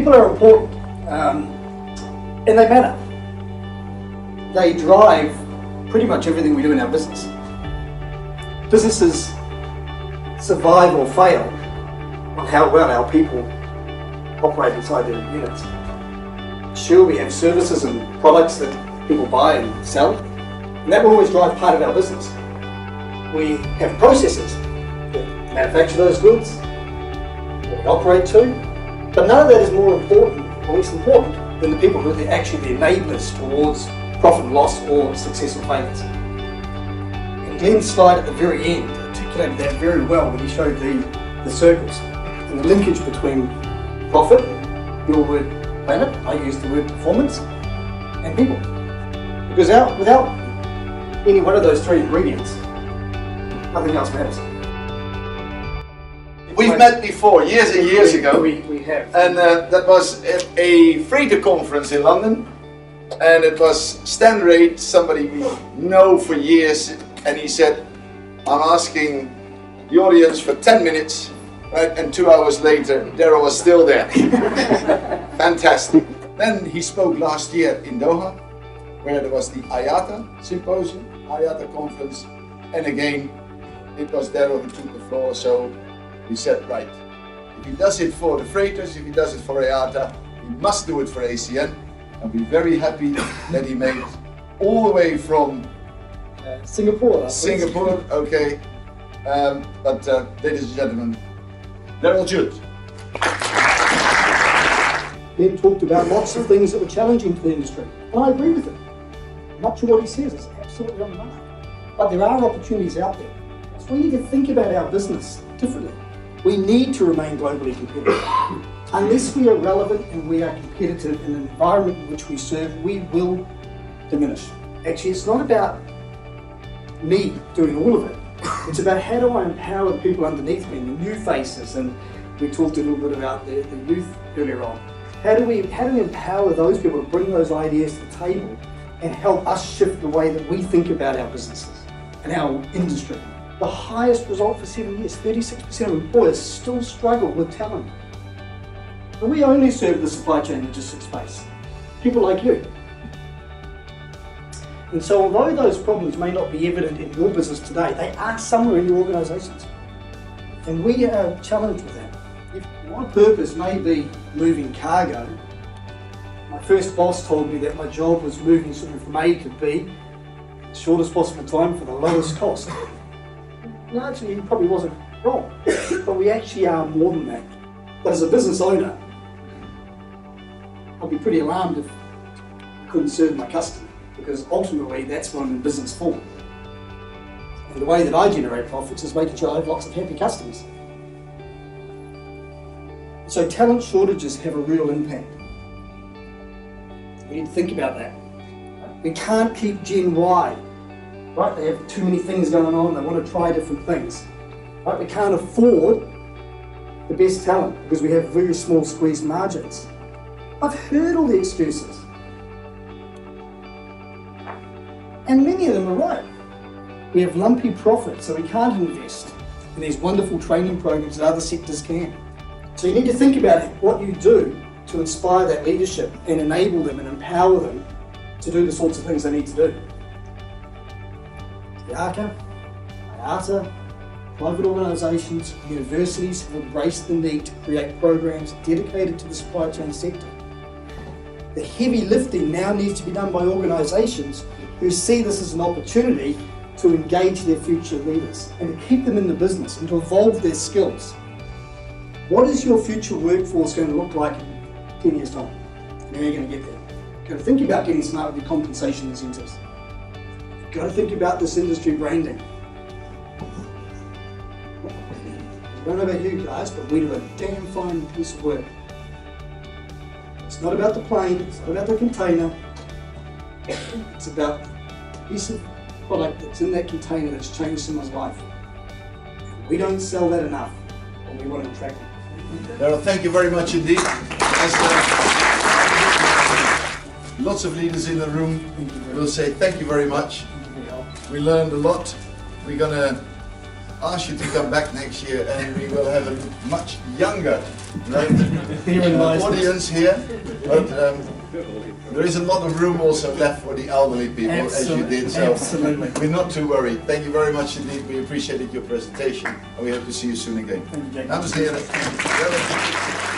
People are important, and they matter. They drive pretty much everything we do in our business. Businesses survive or fail on how well our people operate inside their units. Sure, we have services and products that people buy and sell, and that will always drive part of our business. We have processes that manufacture those goods, that we operate to, but none of that is more important, or less important, than the people who are actually the enablers towards profit and loss or success or failures. And Glenn's slide at the very end articulated that very well when he showed the circles and the linkage between profit, your word planet, I use the word performance, and people. Because without any one of those three ingredients, nothing else matters. We've met before, years and years ago. We have. And that was at a freighter conference in London. And it was Stan Reid, somebody we know for years. And he said, I'm asking the audience for 10 minutes. Right? And 2 hours later, Darryl was still there. Fantastic. Then he spoke last year in Doha, where there was the IATA symposium, IATA conference. And again, it was Darryl who took the floor. So we said, right, if he does it for the freighters, if he does it for IATA, he must do it for ACN. And we're very happy that he made all the way from Singapore. Singapore, okay. But ladies and gentlemen, Darryl Judd. Ben talked about lots of things that were challenging to the industry, and I agree with him. Much of what he says is absolutely on the mark. But there are opportunities out there. So we need to think about our business differently. We need to remain globally competitive. Unless we are relevant and we are competitive in the environment in which we serve, we will diminish. Actually, it's not about me doing all of it. It's about how do I empower the people underneath me, the new faces, and we talked a little bit about the youth earlier on. How do we empower those people to bring those ideas to the table and help us shift the way that we think about our businesses and our industry? The highest result for 7 years, 36% of employers still struggle with talent. But we only serve the supply chain logistics space, people like you. And so although those problems may not be evident in your business today, they are somewhere in your organisations. And we are challenged with that. If my purpose may be moving cargo, my first boss told me that my job was moving something from A to B, the shortest possible time for the lowest cost. Largely, he probably wasn't wrong, but we actually are more than that. But as a business owner, I'd be pretty alarmed if I couldn't serve my customer, because ultimately that's what I'm in business for. And the way that I generate profits is making sure I have lots of happy customers. So talent shortages have a real impact. We need to think about that. We can't keep Gen Y. Right, they have too many things going on, they want to try different things. Right, we can't afford the best talent because we have very small squeezed margins. I've heard all the excuses. And many of them are right. We have lumpy profits, so we can't invest in these wonderful training programs that other sectors can. So you need to think about what you do to inspire that leadership and enable them and empower them to do the sorts of things they need to do. IATA, private organisations, universities have embraced the need to create programs dedicated to the supply chain sector. The heavy lifting now needs to be done by organisations who see this as an opportunity to engage their future leaders and to keep them in the business and to evolve their skills. What is your future workforce going to look like in 10 years' time? How are you going to get there? You've got to think about getting smart with your compensation incentives. You've got to think about this industry branding. I don't know about you guys, but we do a damn fine piece of work. It's not about the plane, it's not about the container. It's about the piece of product that's in that container that's changed someone's life. We don't sell that enough, and we want to attract them. Darryl, thank you very much indeed. Lots of leaders in the room will say thank you very much. We learned a lot. We're going to ask you to come back next year, and we will have a much younger audience here. But there is a lot of room also left for the elderly people, as you did. So we're not too worried. Thank you very much indeed. We appreciated your presentation, and we hope to see you soon again. Thank you, Jacob. Dames en heren.